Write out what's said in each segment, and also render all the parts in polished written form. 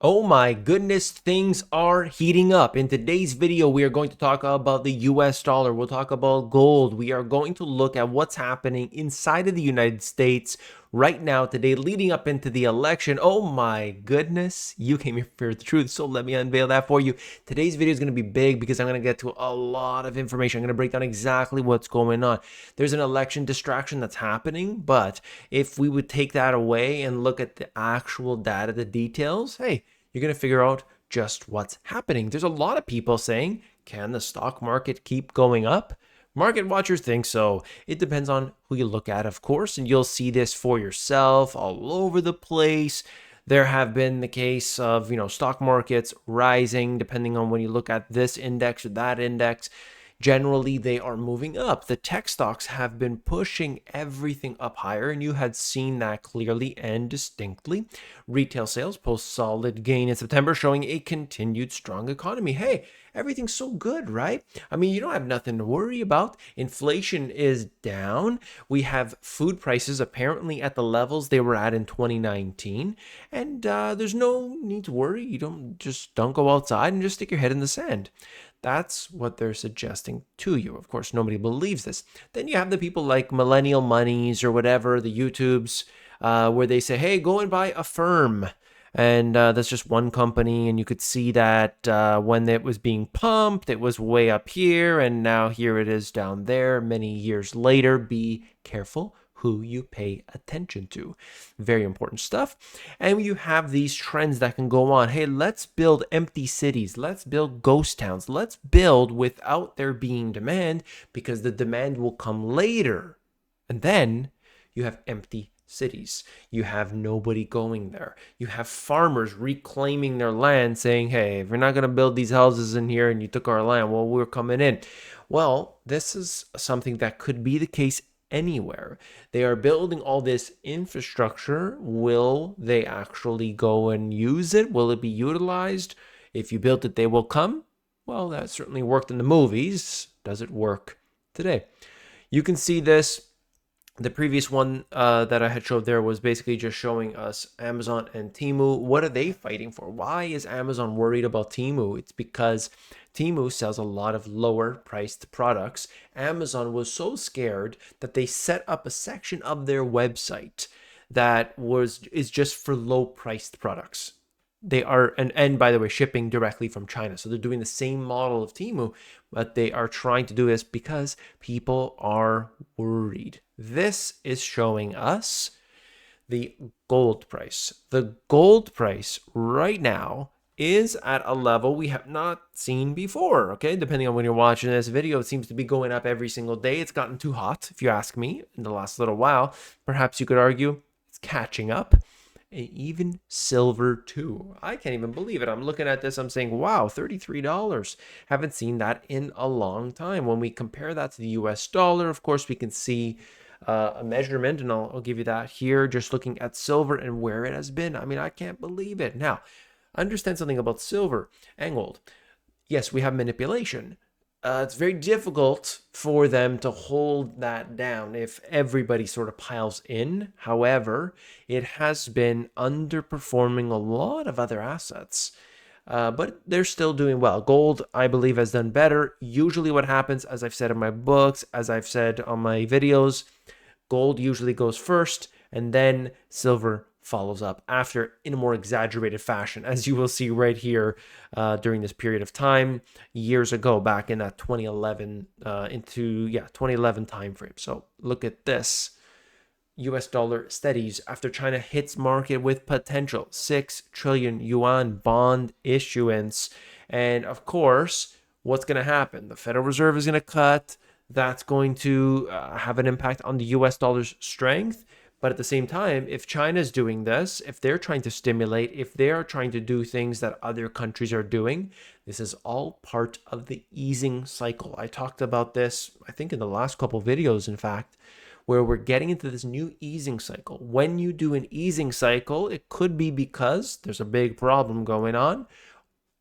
Oh my goodness, things are heating up. In today's video, we are going to talk about the US dollar. We'll talk about gold. We are going to look at what's happening inside of the United States right now, today, leading up into the election. Oh my goodness, you came here for the truth, so let me unveil that for you. Today's video is going to be big because I'm going to get to a lot of information. I'm going to break down exactly what's going on. There's an election distraction that's happening, but if we would take that away and look at the actual data, the details, hey, you're going to figure out just what's happening. There's a lot of people saying, can the stock market keep going up? Market watchers think so. It depends on who you look at, of course, and you'll see this for yourself all over the place. There have been the case of, stock markets rising depending on when you look at this index or that index. Generally, they are moving up. The tech stocks have been pushing everything up higher, and you had seen that clearly and distinctly. Retail sales post solid gain in September, showing a continued strong economy. Hey, everything's so good, right? I mean, you don't have nothing to worry about. Inflation is down. We have food prices apparently at the levels they were at in 2019, and there's no need to worry. You don't go outside and just stick your head in the sand. That's what they're suggesting to you. Of course, nobody believes this. Then you have the people like Millennial Monies or whatever, the YouTubes, where they say, hey, go and buy a firm. And that's just one company. And you could see that when it was being pumped, it was way up here. And now here it is down there many years later. Be careful who you pay attention to. Very important stuff. And you have these trends that can go on. Hey, let's build empty cities. Let's build ghost towns. Let's build without there being demand, because the demand will come later. And then you have empty cities. You have nobody going there. You have farmers reclaiming their land, saying, hey, if you're not going to build these houses in here and you took our land, well, we're coming in. Well, this is something that could be the case anywhere. They are building all this infrastructure. Will they actually go and use it? Will it be utilized? If you built it, they will come. Well, that certainly worked in the movies. Does it work today? You can see this. The previous one that I had showed there was basically just showing us Amazon and Temu. What are they fighting for? Why is Amazon worried about Temu? It's because Temu sells a lot of lower priced products. Amazon was so scared that they set up a section of their website that is just for low priced products. They are, and by the way, shipping directly from China. So they're doing the same model of Temu, but they are trying to do this because people are worried. This is showing us the gold price. The gold price right now is at a level we have not seen before, okay? Depending on when you're watching this video, it seems to be going up every single day. It's gotten too hot, if you ask me, in the last little while. Perhaps you could argue it's catching up. And even silver too. I can't even believe it. I'm looking at this, I'm saying, wow, $33. Haven't seen that in a long time. When we compare that to the US dollar, of course, we can see a measurement, and I'll give you that here, just looking at silver and where it has been. I mean, I can't believe it. Now, understand something about silver and gold. Yes, we have manipulation. It's very difficult for them to hold that down if everybody sort of piles in. However, it has been underperforming a lot of other assets. But they're still doing well. Gold, I believe, has done better. Usually what happens, as I've said in my books, as I've said on my videos, gold usually goes first, and then silver follows up after in a more exaggerated fashion, as you will see right here during this period of time years ago, back in that 2011 2011 timeframe. So look at this. US dollar steadies after China hits market with potential 6 trillion yuan bond issuance. And of course, what's going to happen? The Federal Reserve is going to cut. That's going to have an impact on the US dollar's strength. But at the same time, if China's doing this, if they're trying to stimulate, if they are trying to do things that other countries are doing, this is all part of the easing cycle. I talked about this, I think, in the last couple of videos, in fact, where we're getting into this new easing cycle. When you do an easing cycle, it could be because there's a big problem going on,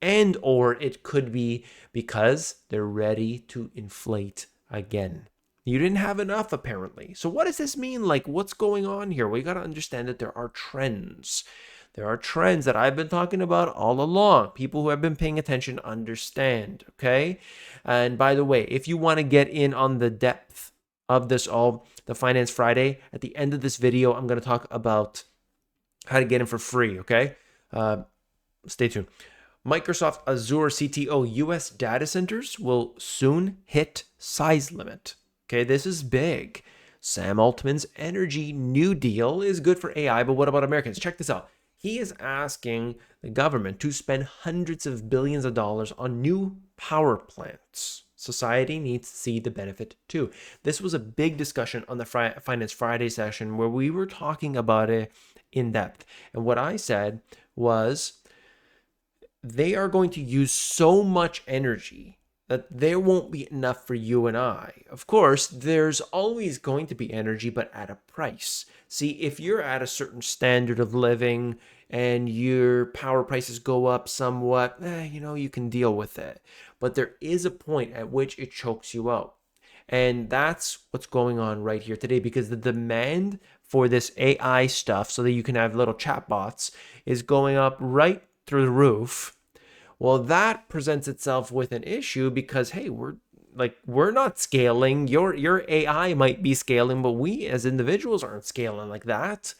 and or it could be because they're ready to inflate again. You didn't have enough, apparently. So what does this mean? Like, what's going on here? Well, you got to understand that there are trends. There are trends that I've been talking about all along. People who have been paying attention understand, okay? And by the way, if you want to get in on the depth of this all, the Finance Friday, at the end of this video, I'm going to talk about how to get in for free, okay? Stay tuned. Microsoft Azure CTO US data centers will soon hit size limit. Okay, this is big. Sam Altman's Energy New Deal is good for AI, but what about Americans? Check this out. He is asking the government to spend hundreds of billions of dollars on new power plants. Society needs to see the benefit too. This was a big discussion on the Finance Friday session where we were talking about it in depth. And what I said was, they are going to use so much energy that there won't be enough for you and I. Of course, there's always going to be energy, but at a price. See, if you're at a certain standard of living and your power prices go up somewhat, you can deal with it. But there is a point at which it chokes you out. And that's what's going on right here today, because the demand for this AI stuff so that you can have little chatbots is going up right through the roof. Well, that presents itself with an issue because, hey, we're not scaling. Your AI might be scaling, but we as individuals aren't scaling like that.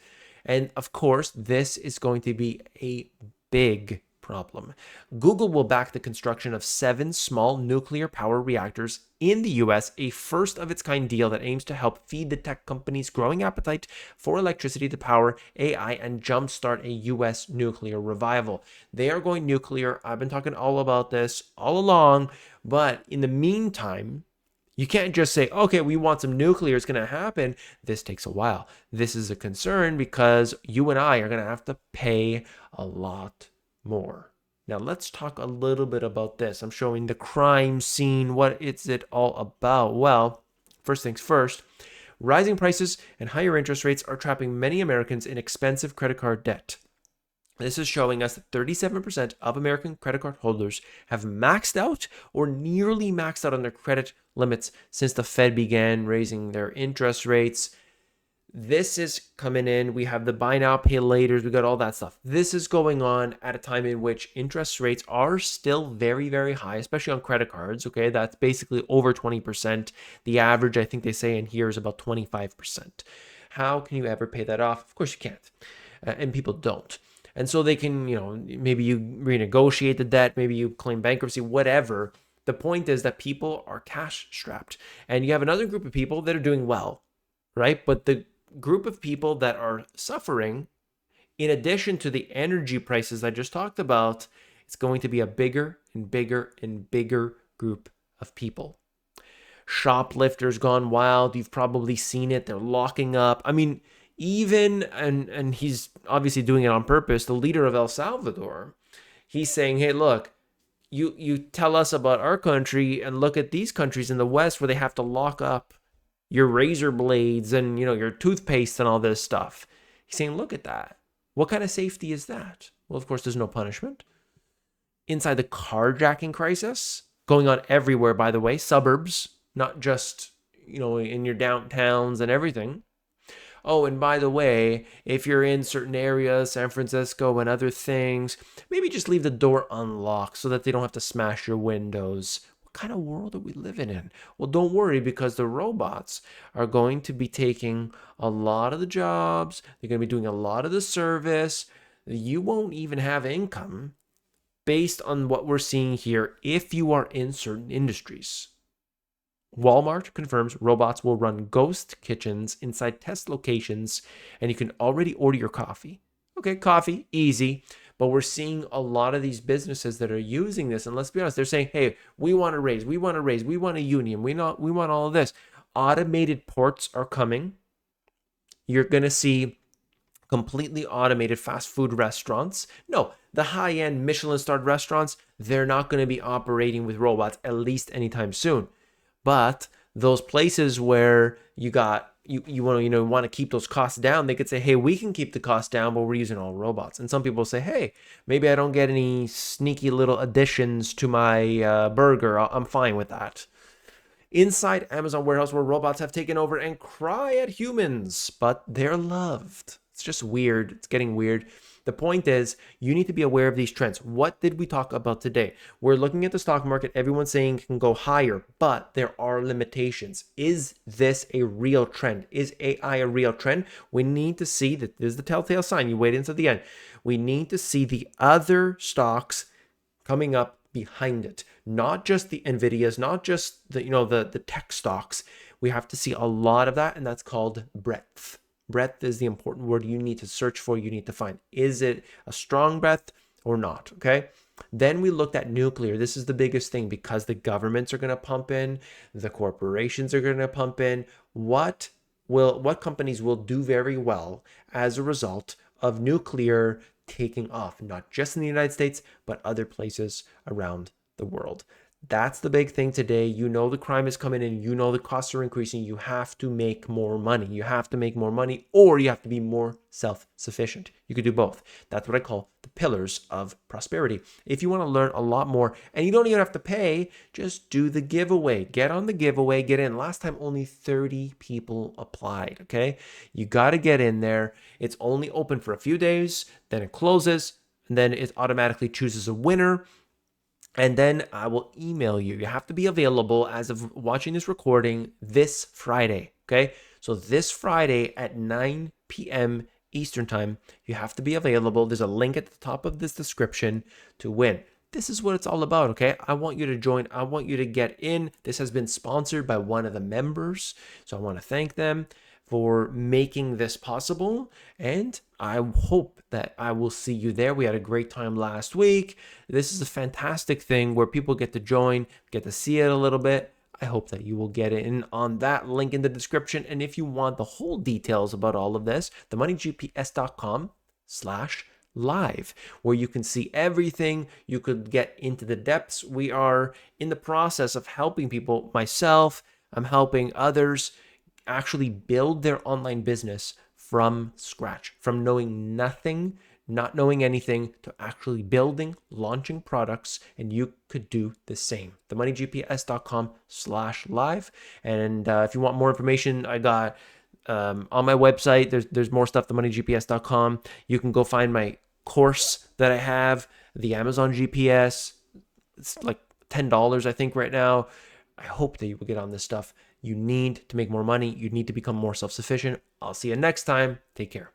And of course, this is going to be a big problem. Google will back the construction of 7 small nuclear power reactors in the US, a first of its kind deal that aims to help feed the tech company's growing appetite for electricity to power AI and jumpstart a US nuclear revival. They are going nuclear. I've been talking all about this all along, but in the meantime, you can't just say, okay, we want some nuclear, it's going to happen. This takes a while. This is a concern because you and I are going to have to pay a lot more. Now let's talk a little bit about this. I'm showing the crime scene. What is it all about? Well, first things first, rising prices and higher interest rates are trapping many Americans in expensive credit card debt. This is showing us that 37% of American credit card holders have maxed out or nearly maxed out on their credit limits since the Fed began raising their interest rates. This is coming in. We have the buy now, pay laters. We got all that stuff. This is going on at a time in which interest rates are still very, very high, especially on credit cards. Okay, that's basically over 20%. The average, I think they say in here, is about 25%. How can you ever pay that off? Of course you can't. And people don't. And so they can, maybe you renegotiate the debt, maybe you claim bankruptcy, whatever. The point is that people are cash strapped. And you have another group of people that are doing well, right? But the group of people that are suffering, in addition to the energy prices I just talked about, it's going to be a bigger and bigger and bigger group of people. Shoplifters gone wild. You've probably seen it. They're locking up. I mean, even, and he's obviously doing it on purpose, the leader of El Salvador, he's saying, hey, look, you tell us about our country and look at these countries in the West where they have to lock up your razor blades and, your toothpaste and all this stuff. He's saying, look at that. What kind of safety is that? Well, of course, there's no punishment. Inside the carjacking crisis, going on everywhere, by the way, suburbs, not just, in your downtowns and everything. Oh, and by the way, if you're in certain areas, San Francisco and other things, maybe just leave the door unlocked so that they don't have to smash your windows. What kind of world are we living in? Well, don't worry, because the robots are going to be taking a lot of the jobs. They're going to be doing a lot of the service. You won't even have income based on what we're seeing here if you are in certain industries. Walmart confirms robots will run ghost kitchens inside test locations, and you can already order your coffee. Okay, coffee, easy. But we're seeing a lot of these businesses that are using this, and let's be honest, they're saying, hey, we want to raise, we want a union, we want all of this. Automated ports are coming. You're going to see completely automated fast food restaurants. No, the high-end Michelin-starred restaurants, they're not going to be operating with robots, at least anytime soon. But those places where you want to keep those costs down, they could say, hey, we can keep the cost down, but we're using all robots. And some people say, hey, maybe I don't get any sneaky little additions to my burger. I'm fine with that. Inside Amazon warehouse, where robots have taken over and cry at humans, but they're loved. It's just weird. It's getting weird. The point is, you need to be aware of these trends. What did we talk about today? We're looking at the stock market. Everyone's saying it can go higher, but there are limitations. Is this a real trend? Is AI a real trend? We need to see that. This is the telltale sign. You wait until the end. We need to see the other stocks coming up behind it, not just the Nvidias, not just the tech stocks. We have to see a lot of that, and that's called breadth. Breadth is the important word you need to search for. You need to find, is it a strong breadth or not? Okay. Then we looked at nuclear. This is the biggest thing because the governments are going to pump in, the corporations are going to pump in. What companies will do very well as a result of nuclear taking off, not just in the United States, but other places around the world? That's the big thing today. You know the crime is coming in. You know the costs are increasing. You have to make more money. You have to make more money, or you have to be more self-sufficient. You could do both. That's what I call the pillars of prosperity. If you want to learn a lot more, and you don't even have to pay, just do the giveaway. Get on the giveaway. Get in. Last time, only 30 people applied, okay? You got to get in there. It's only open for a few days. Then it closes, and then it automatically chooses a winner. And then I will email you. You have to be available as of watching this recording this Friday, okay? So this Friday at 9 p.m. Eastern Time, you have to be available. There's a link at the top of this description to win. This is what it's all about, okay? I want you to join. I want you to get in. This has been sponsored by one of the members, so I want to thank them for making this possible, and I hope that I will see you there. We had a great time last week. This is a fantastic thing where people get to join, get to see it a little bit. I hope that you will get in on that link in the description. And if you want the whole details about all of this, themoneygps.com/live, where you can see everything. You could get into the depths. We are in the process of helping people. Myself, I'm helping others actually build their online business from scratch, from knowing nothing, not knowing anything, to actually building, launching products, and you could do the same. themoneygps.com/live. And if you want more information, I got on my website, there's more stuff, themoneygps.com. You can go find my course that I have, the Amazon GPS. It's like $10, I think, right now. I hope that you will get on this stuff. You need to make more money. You need to become more self-sufficient. I'll see you next time. Take care.